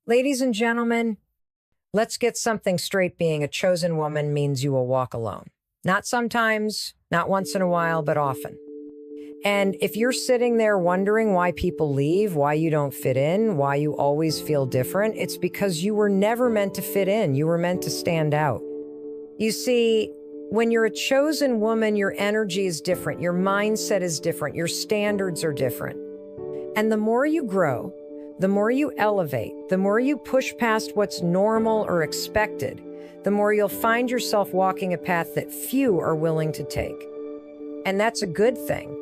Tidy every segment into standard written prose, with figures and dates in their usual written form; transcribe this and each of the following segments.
Ladies and gentlemen, let's get something straight. Being a chosen woman means you will walk alone. Not sometimes, not once in a while, but often. And if you're sitting there wondering why people leave, why you don't fit in, why you always feel different, it's because you were never meant to fit in. You were meant to stand out. You see, when you're a chosen woman, your energy is different. Your mindset is different. Your standards are different. And the more you grow, the more you elevate, the more you push past what's normal or expected, the more you'll find yourself walking a path that few are willing to take. And that's a good thing,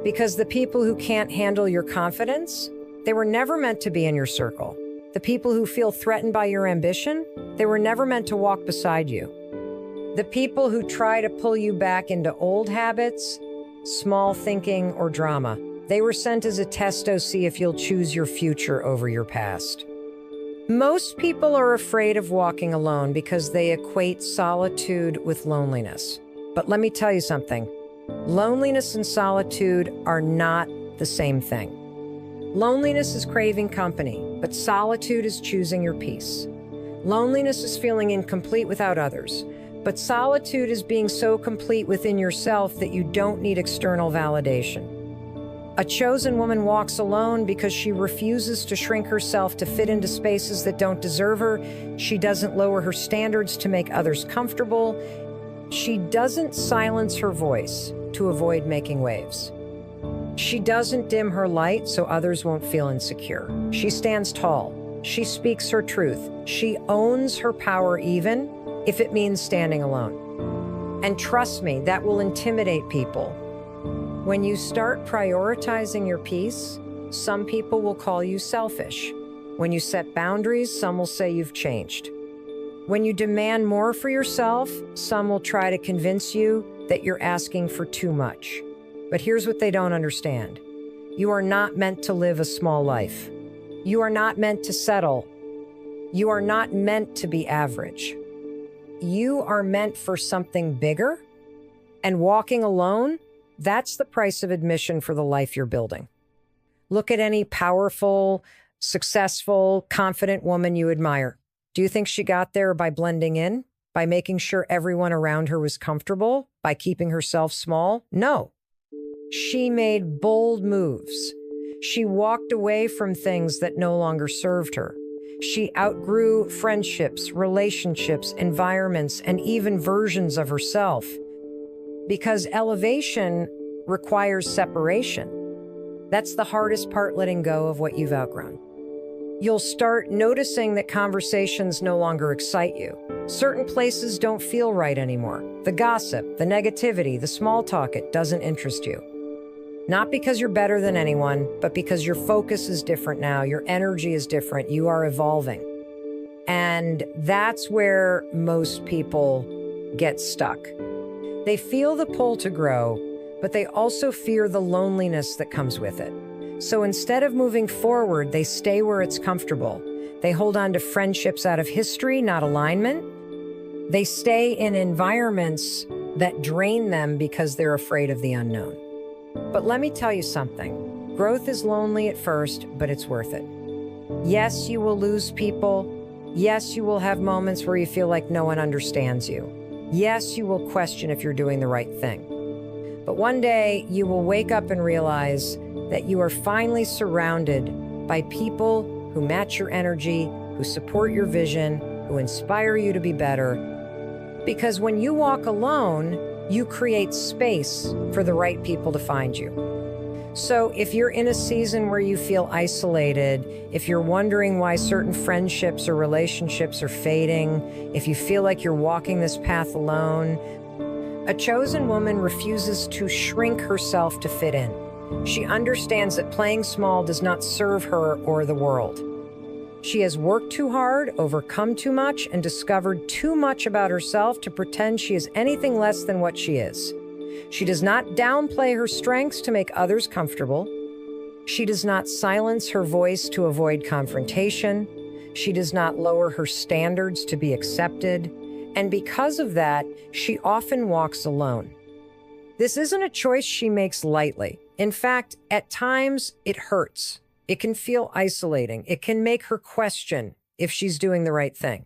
because the people who can't handle your confidence, they were never meant to be in your circle. The people who feel threatened by your ambition, they were never meant to walk beside you. The people who try to pull you back into old habits, small thinking, or drama, they were sent as a test to see if you'll choose your future over your past. Most people are afraid of walking alone because they equate solitude with loneliness. But let me tell you something. Loneliness and solitude are not the same thing. Loneliness is craving company, but solitude is choosing your peace. Loneliness is feeling incomplete without others, but solitude is being so complete within yourself that you don't need external validation. A chosen woman walks alone because she refuses to shrink herself to fit into spaces that don't deserve her. She doesn't lower her standards to make others comfortable. She doesn't silence her voice to avoid making waves. She doesn't dim her light so others won't feel insecure. She stands tall. She speaks her truth. She owns her power even if it means standing alone. And trust me, that will intimidate people. When you start prioritizing your peace, some people will call you selfish. When you set boundaries, some will say you've changed. When you demand more for yourself, some will try to convince you that you're asking for too much. But here's what they don't understand. You are not meant to live a small life. You are not meant to settle. You are not meant to be average. You are meant for something bigger, and walking alone, that's the price of admission for the life you're building. Look at any powerful, successful, confident woman you admire. Do you think she got there by blending in? By making sure everyone around her was comfortable? By keeping herself small? No. She made bold moves. She walked away from things that no longer served her. She outgrew friendships, relationships, environments, and even versions of herself. Because elevation requires separation. That's the hardest part, letting go of what you've outgrown. You'll start noticing that conversations no longer excite you. Certain places don't feel right anymore. The gossip, the negativity, the small talk, it doesn't interest you. Not because you're better than anyone, but because your focus is different now. Your energy is different. You are evolving. And that's where most people get stuck. They feel the pull to grow, but they also fear the loneliness that comes with it. So instead of moving forward, they stay where it's comfortable. They hold on to friendships out of history, not alignment. They stay in environments that drain them because they're afraid of the unknown. But let me tell you something. Growth is lonely at first, but it's worth it. Yes, you will lose people. Yes, you will have moments where you feel like no one understands you. Yes, you will question if you're doing the right thing. But one day, you will wake up and realize that you are finally surrounded by people who match your energy, who support your vision, who inspire you to be better. Because when you walk alone, you create space for the right people to find you. So if you're in a season where you feel isolated, if you're wondering why certain friendships or relationships are fading, if you feel like you're walking this path alone, a chosen woman refuses to shrink herself to fit in. She understands that playing small does not serve her or the world. She has worked too hard, overcome too much, and discovered too much about herself to pretend she is anything less than what she is. She does not downplay her strengths to make others comfortable. She does not silence her voice to avoid confrontation. She does not lower her standards to be accepted. And because of that, she often walks alone. This isn't a choice she makes lightly. In fact, at times, it hurts. It can feel isolating. It can make her question if she's doing the right thing.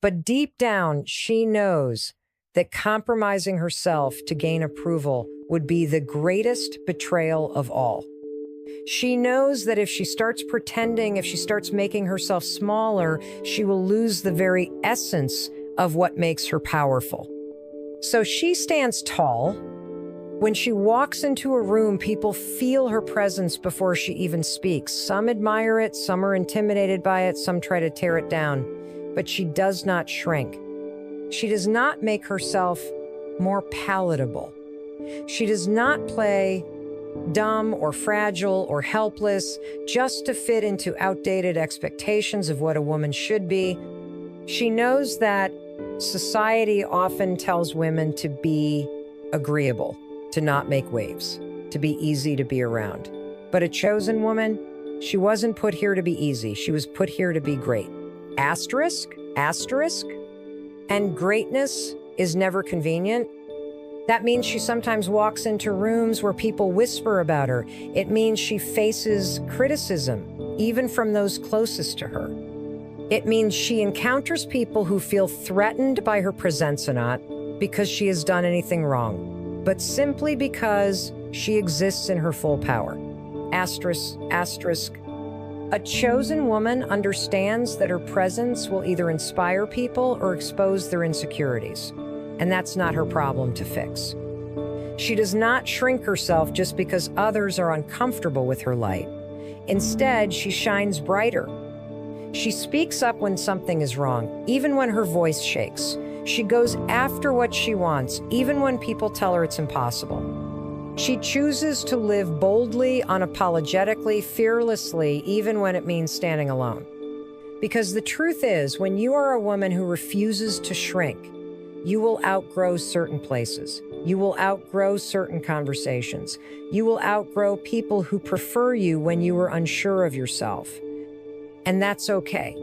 But deep down, she knows that compromising herself to gain approval would be the greatest betrayal of all. She knows that if she starts pretending, if she starts making herself smaller, she will lose the very essence of what makes her powerful. So she stands tall. When she walks into a room, people feel her presence before she even speaks. Some admire it, some are intimidated by it, some try to tear it down. But she does not shrink. She does not make herself more palatable. She does not play dumb or fragile or helpless just to fit into outdated expectations of what a woman should be. She knows that society often tells women to be agreeable, to not make waves, to be easy to be around. But a chosen woman, she wasn't put here to be easy. She was put here to be great. Asterisk, asterisk. And greatness is never convenient. That means she sometimes walks into rooms where people whisper about her. It means she faces criticism, even from those closest to her. It means she encounters people who feel threatened by her presence, not because she has done anything wrong, but simply because she exists in her full power. Asterisk, asterisk. A chosen woman understands that her presence will either inspire people or expose their insecurities, and that's not her problem to fix. She does not shrink herself just because others are uncomfortable with her light. Instead, she shines brighter. She speaks up when something is wrong, even when her voice shakes. She goes after what she wants, even when people tell her it's impossible. She chooses to live boldly, unapologetically, fearlessly, even when it means standing alone. Because the truth is, when you are a woman who refuses to shrink, you will outgrow certain places. You will outgrow certain conversations. You will outgrow people who prefer you when you are unsure of yourself. And that's okay.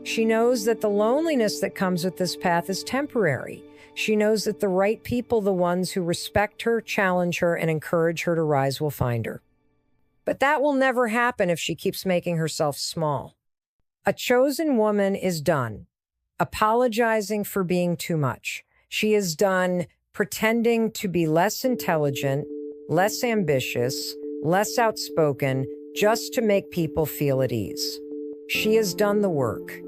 She knows that the loneliness that comes with this path is temporary. She knows that the right people, the ones who respect her, challenge her, and encourage her to rise, will find her. But that will never happen if she keeps making herself small. A chosen woman is done apologizing for being too much. She is done pretending to be less intelligent, less ambitious, less outspoken, just to make people feel at ease. She has done the work.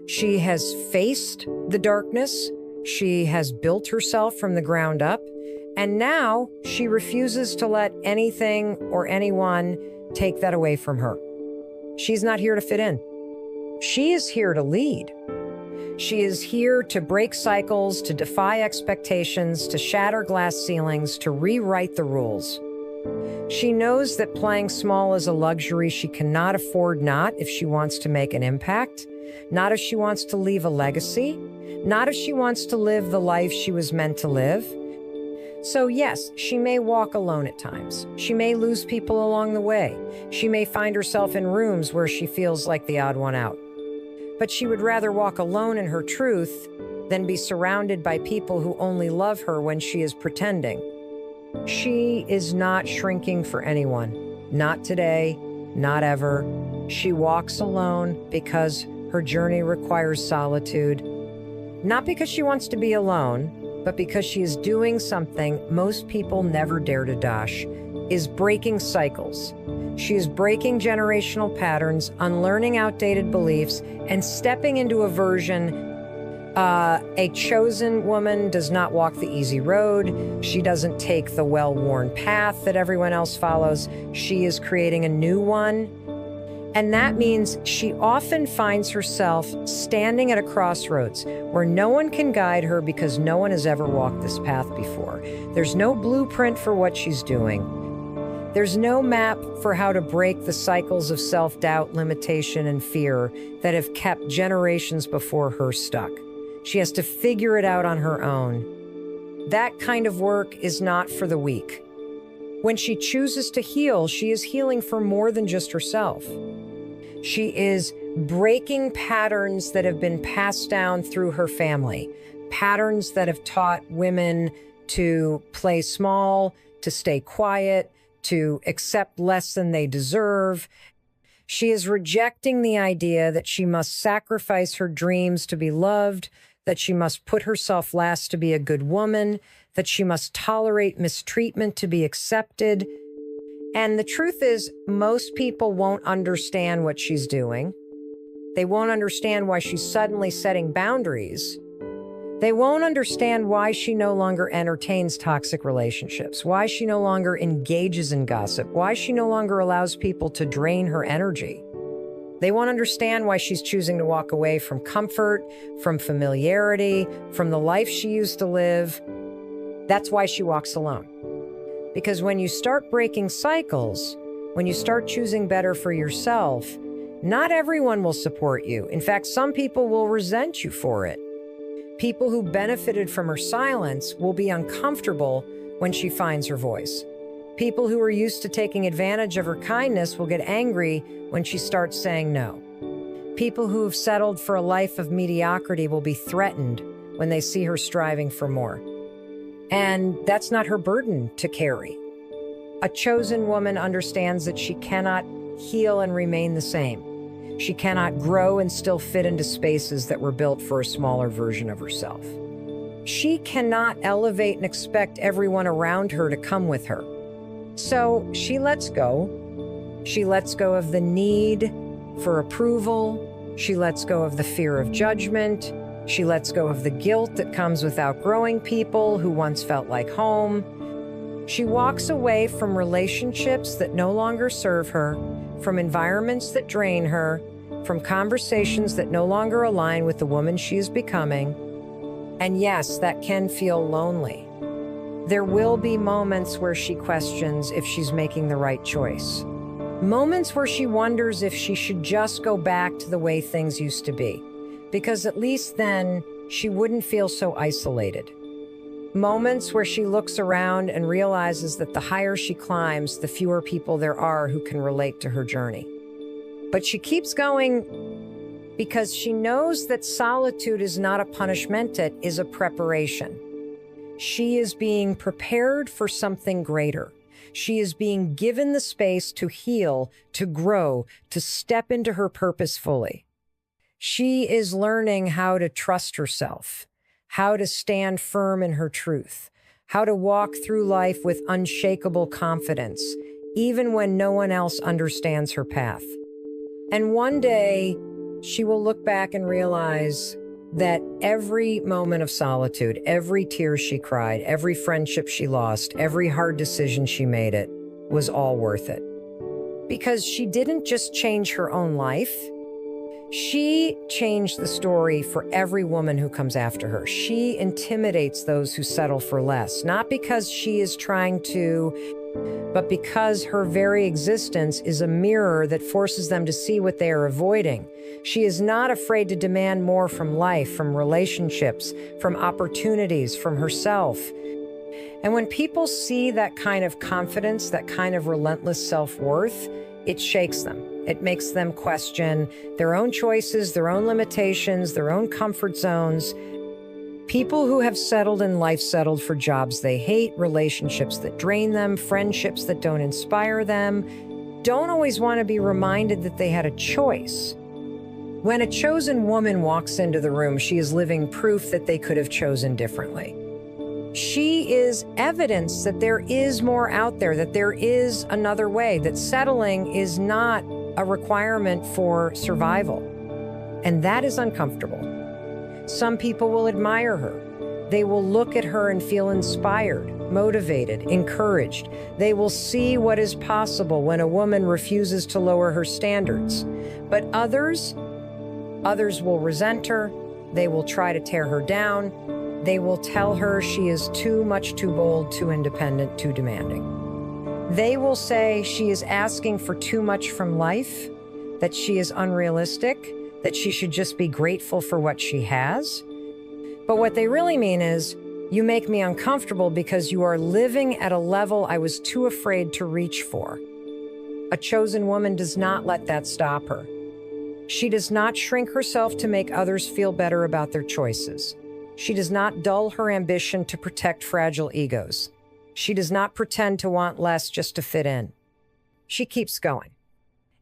She has faced the darkness. She has built herself from the ground up, and now she refuses to let anything or anyone take that away from her. She's not here to fit in. She is here to lead. She is here to break cycles, to defy expectations, to shatter glass ceilings, to rewrite the rules. She knows that playing small is a luxury she cannot afford, not if she wants to make an impact, not if she wants to leave a legacy, not if she wants to live the life she was meant to live. So yes, she may walk alone at times. She may lose people along the way. She may find herself in rooms where she feels like the odd one out. But she would rather walk alone in her truth than be surrounded by people who only love her when she is pretending. She is not shrinking for anyone. Not today, not ever. She walks alone because her journey requires solitude. Not because she wants to be alone, but because she is doing something most people never dare to dash, is breaking cycles. She is breaking generational patterns, unlearning outdated beliefs, and stepping into a version. A chosen woman does not walk the easy road. She doesn't take the well-worn path that everyone else follows. She is creating a new one. And that means she often finds herself standing at a crossroads where no one can guide her because no one has ever walked this path before. There's no blueprint for what she's doing. There's no map for how to break the cycles of self-doubt, limitation, and fear that have kept generations before her stuck. She has to figure it out on her own. That kind of work is not for the weak. When she chooses to heal, she is healing for more than just herself. She is breaking patterns that have been passed down through her family, patterns that have taught women to play small, to stay quiet, to accept less than they deserve. She is rejecting the idea that she must sacrifice her dreams to be loved, that she must put herself last to be a good woman, that she must tolerate mistreatment to be accepted. And the truth is, most people won't understand what she's doing. They won't understand why she's suddenly setting boundaries. They won't understand why she no longer entertains toxic relationships, why she no longer engages in gossip, why she no longer allows people to drain her energy. They won't understand why she's choosing to walk away from comfort, from familiarity, from the life she used to live. That's why she walks alone. Because when you start breaking cycles, when you start choosing better for yourself, not everyone will support you. In fact, some people will resent you for it. People who benefited from her silence will be uncomfortable when she finds her voice. People who are used to taking advantage of her kindness will get angry when she starts saying no. People who have settled for a life of mediocrity will be threatened when they see her striving for more. And that's not her burden to carry. A chosen woman understands that she cannot heal and remain the same. She cannot grow and still fit into spaces that were built for a smaller version of herself. She cannot elevate and expect everyone around her to come with her. So she lets go. She lets go of the need for approval. She lets go of the fear of judgment. She lets go of the guilt that comes with outgrowing people who once felt like home. She walks away from relationships that no longer serve her, from environments that drain her, from conversations that no longer align with the woman she is becoming. And yes, that can feel lonely. There will be moments where she questions if she's making the right choice. Moments where she wonders if she should just go back to the way things used to be, because at least then she wouldn't feel so isolated. Moments where she looks around and realizes that the higher she climbs, the fewer people there are who can relate to her journey. But she keeps going because she knows that solitude is not a punishment, it is a preparation. She is being prepared for something greater. She is being given the space to heal, to grow, to step into her purpose fully. She is learning how to trust herself, how to stand firm in her truth, how to walk through life with unshakable confidence, even when no one else understands her path. And one day, she will look back and realize that every moment of solitude, every tear she cried, every friendship she lost, every hard decision she made, it was all worth it. Because she didn't just change her own life, she changed the story for every woman who comes after her. She intimidates those who settle for less, not because she is trying to, but because her very existence is a mirror that forces them to see what they are avoiding. She is not afraid to demand more from life, from relationships, from opportunities, from herself. And when people see that kind of confidence, that kind of relentless self-worth, it shakes them. It makes them question their own choices, their own limitations, their own comfort zones. People who have settled in life settled for jobs they hate, relationships that drain them, friendships that don't inspire them, don't always want to be reminded that they had a choice. When a chosen woman walks into the room, she is living proof that they could have chosen differently. She is evidence that there is more out there, that there is another way, that settling is not a requirement for survival. And that is uncomfortable. Some people will admire her. They will look at her and feel inspired, motivated, encouraged. They will see what is possible when a woman refuses to lower her standards. But others will resent her. They will try to tear her down. They will tell her she is too much, too bold, too independent, too demanding. They will say she is asking for too much from life, that she is unrealistic, that she should just be grateful for what she has. But what they really mean is, you make me uncomfortable because you are living at a level I was too afraid to reach for. A chosen woman does not let that stop her. She does not shrink herself to make others feel better about their choices. She does not dull her ambition to protect fragile egos. She does not pretend to want less just to fit in. She keeps going.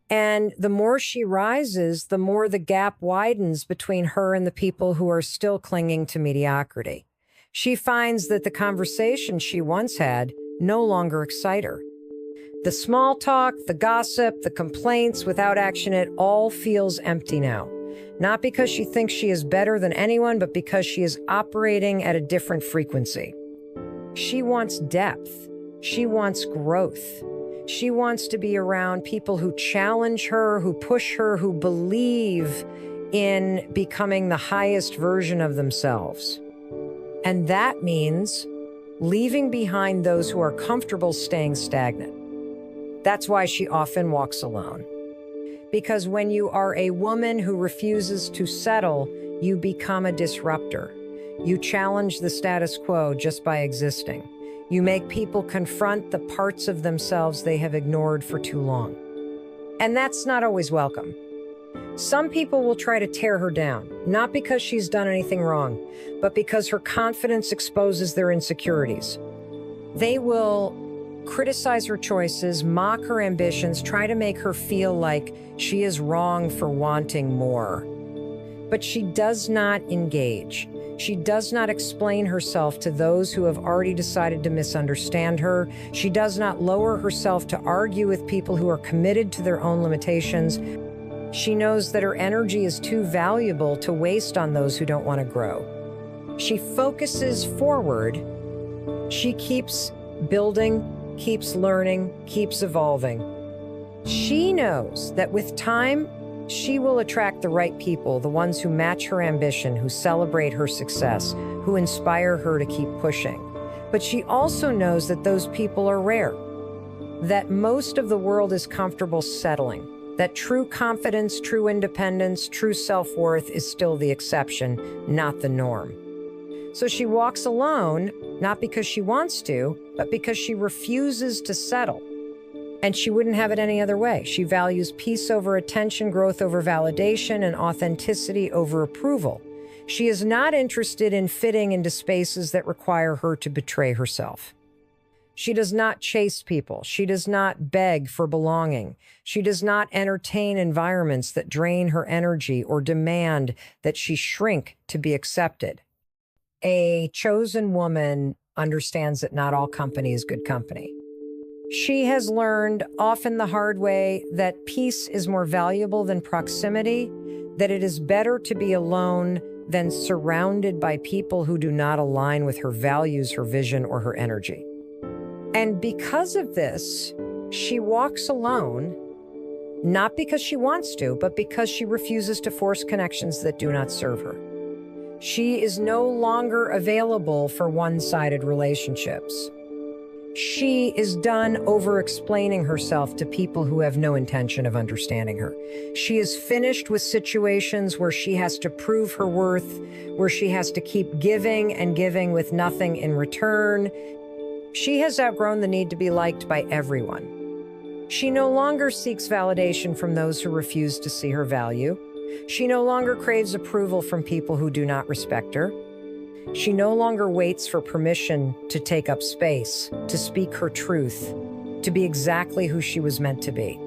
And the more she rises, the more the gap widens between her and the people who are still clinging to mediocrity. She finds that the conversations she once had no longer excite her. The small talk, the gossip, the complaints without action, it all feels empty now. Not because she thinks she is better than anyone, but because she is operating at a different frequency. She wants depth. She wants growth. She wants to be around people who challenge her, who push her, who believe in becoming the highest version of themselves. And that means leaving behind those who are comfortable staying stagnant. That's why she often walks alone. Because when you are a woman who refuses to settle, you become a disruptor. You challenge the status quo just by existing. You make people confront the parts of themselves they have ignored for too long. And that's not always welcome. Some people will try to tear her down, not because she's done anything wrong, but because her confidence exposes their insecurities. They will criticize her choices, mock her ambitions, try to make her feel like she is wrong for wanting more. But she does not engage. She does not explain herself to those who have already decided to misunderstand her. She does not lower herself to argue with people who are committed to their own limitations. She knows that her energy is too valuable to waste on those who don't want to grow. She focuses forward. She keeps building, keeps learning, keeps evolving. She knows that with time, she will attract the right people, the ones who match her ambition, who celebrate her success, who inspire her to keep pushing. But she also knows that those people are rare, that most of the world is comfortable settling, that true confidence, true independence, true self-worth is still the exception, not the norm. So she walks alone, not because she wants to, but because she refuses to settle. And she wouldn't have it any other way. She values peace over attention, growth over validation, and authenticity over approval. She is not interested in fitting into spaces that require her to betray herself. She does not chase people. She does not beg for belonging. She does not entertain environments that drain her energy or demand that she shrink to be accepted. A chosen woman understands that not all company is good company. She has learned, often the hard way, that peace is more valuable than proximity, that it is better to be alone than surrounded by people who do not align with her values, her vision, or her energy. And because of this, she walks alone, not because she wants to, but because she refuses to force connections that do not serve her. She is no longer available for one-sided relationships. She is done over-explaining herself to people who have no intention of understanding her. She is finished with situations where she has to prove her worth, where she has to keep giving and giving with nothing in return. She has outgrown the need to be liked by everyone. She no longer seeks validation from those who refuse to see her value. She no longer craves approval from people who do not respect her. She no longer waits for permission to take up space, to speak her truth, to be exactly who she was meant to be.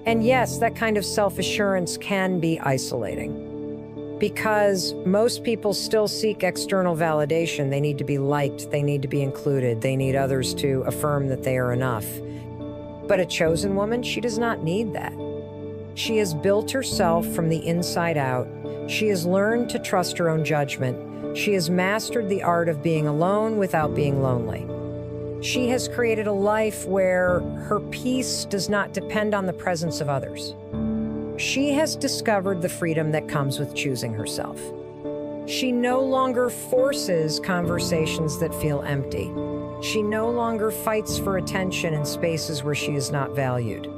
And yes, that kind of self-assurance can be isolating, because most people still seek external validation. They need to be liked, they need to be included, they need others to affirm that they are enough. But a chosen woman, she does not need that. She has built herself from the inside out. She has learned to trust her own judgment. She has mastered the art of being alone without being lonely. She has created a life where her peace does not depend on the presence of others. She has discovered the freedom that comes with choosing herself. She no longer forces conversations that feel empty. She no longer fights for attention in spaces where she is not valued.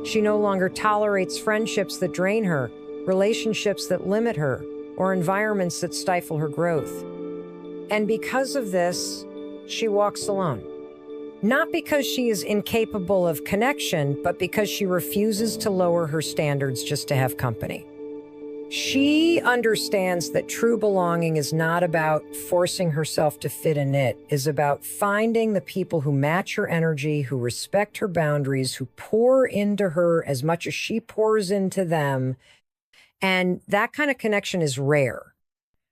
She no longer tolerates friendships that drain her, relationships that limit her, or environments that stifle her growth. And because of this, she walks alone. Not because she is incapable of connection, but because she refuses to lower her standards just to have company. She understands that true belonging is not about forcing herself to fit in. It is about finding the people who match her energy, who respect her boundaries, who pour into her as much as she pours into them. And that kind of connection is rare.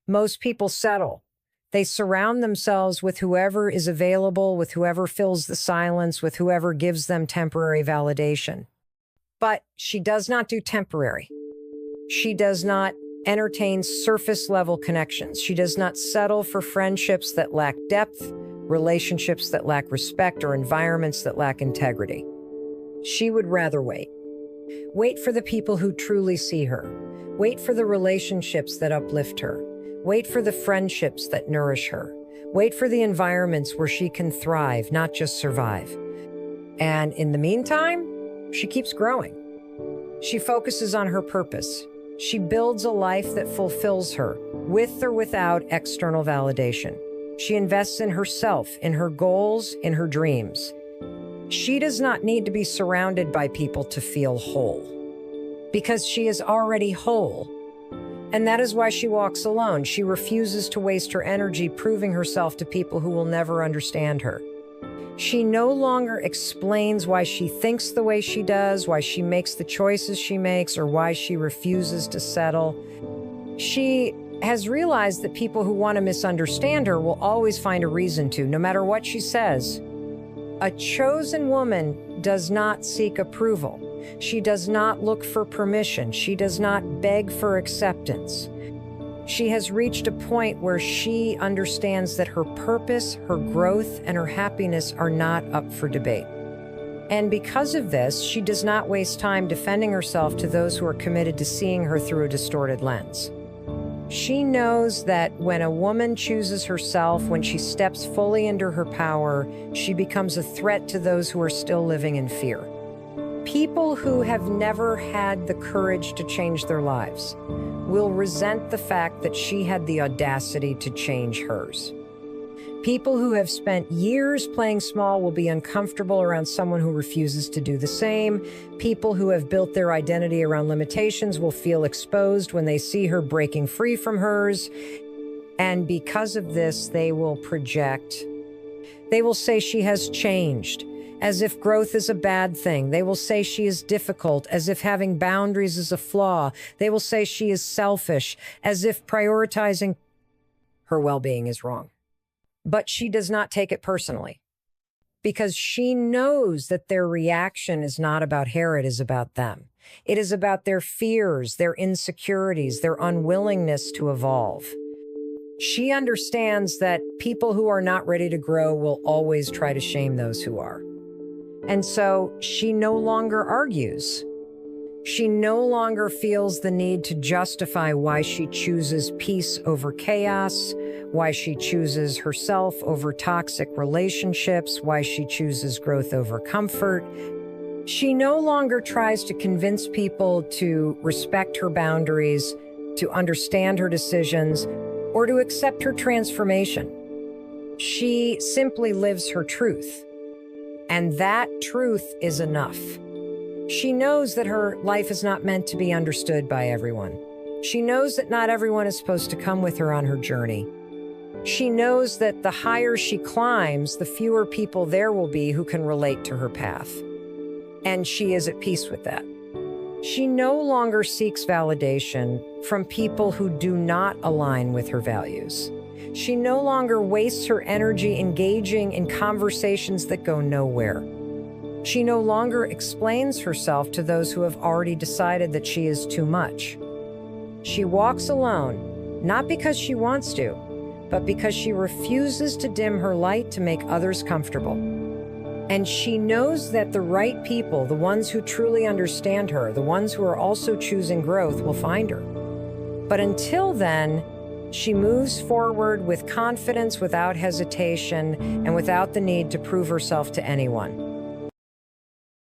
Most people settle. They surround themselves with whoever is available, with whoever fills the silence, with whoever gives them temporary validation. But she does not do temporary. She does not entertain surface-level connections. She does not settle for friendships that lack depth, relationships that lack respect, or environments that lack integrity. She would rather wait. Wait for the people who truly see her. Wait for the relationships that uplift her. Wait for the friendships that nourish her. Wait for the environments where she can thrive, not just survive. And in the meantime, she keeps growing. She focuses on her purpose. She builds a life that fulfills her, with or without external validation. She invests in herself, in her goals, in her dreams. She does not need to be surrounded by people to feel whole, because she is already whole. And that is why she walks alone. She refuses to waste her energy proving herself to people who will never understand her. She no longer explains why she thinks the way she does, why she makes the choices she makes, or why she refuses to settle. She has realized that people who want to misunderstand her will always find a reason to, no matter what she says. A chosen woman does not seek approval. She does not look for permission. She does not beg for acceptance. She has reached a point where she understands that her purpose, her growth, and her happiness are not up for debate. And because of this, she does not waste time defending herself to those who are committed to seeing her through a distorted lens. She knows that when a woman chooses herself, when she steps fully into her power, she becomes a threat to those who are still living in fear. People who have never had the courage to change their lives will resent the fact that she had the audacity to change hers. People who have spent years playing small will be uncomfortable around someone who refuses to do the same. People who have built their identity around limitations will feel exposed when they see her breaking free from hers. And because of this, they will project. They will say she has changed, as if growth is a bad thing. They will say she is difficult, as if having boundaries is a flaw. They will say she is selfish, as if prioritizing her well-being is wrong. But she does not take it personally, because she knows that their reaction is not about her, it is about them. It is about their fears, their insecurities, their unwillingness to evolve. She understands that people who are not ready to grow will always try to shame those who are. And so she no longer argues. She no longer feels the need to justify why she chooses peace over chaos, why she chooses herself over toxic relationships, why she chooses growth over comfort. She no longer tries to convince people to respect her boundaries, to understand her decisions, or to accept her transformation. She simply lives her truth. And that truth is enough. She knows that her life is not meant to be understood by everyone. She knows that not everyone is supposed to come with her on her journey. She knows that the higher she climbs, the fewer people there will be who can relate to her path. And she is at peace with that. She no longer seeks validation from people who do not align with her values. She no longer wastes her energy engaging in conversations that go nowhere. She no longer explains herself to those who have already decided that she is too much. She walks alone, not because she wants to, but because she refuses to dim her light to make others comfortable. And she knows that the right people, the ones who truly understand her, the ones who are also choosing growth, will find her. But until then, she moves forward with confidence, without hesitation, and without the need to prove herself to anyone.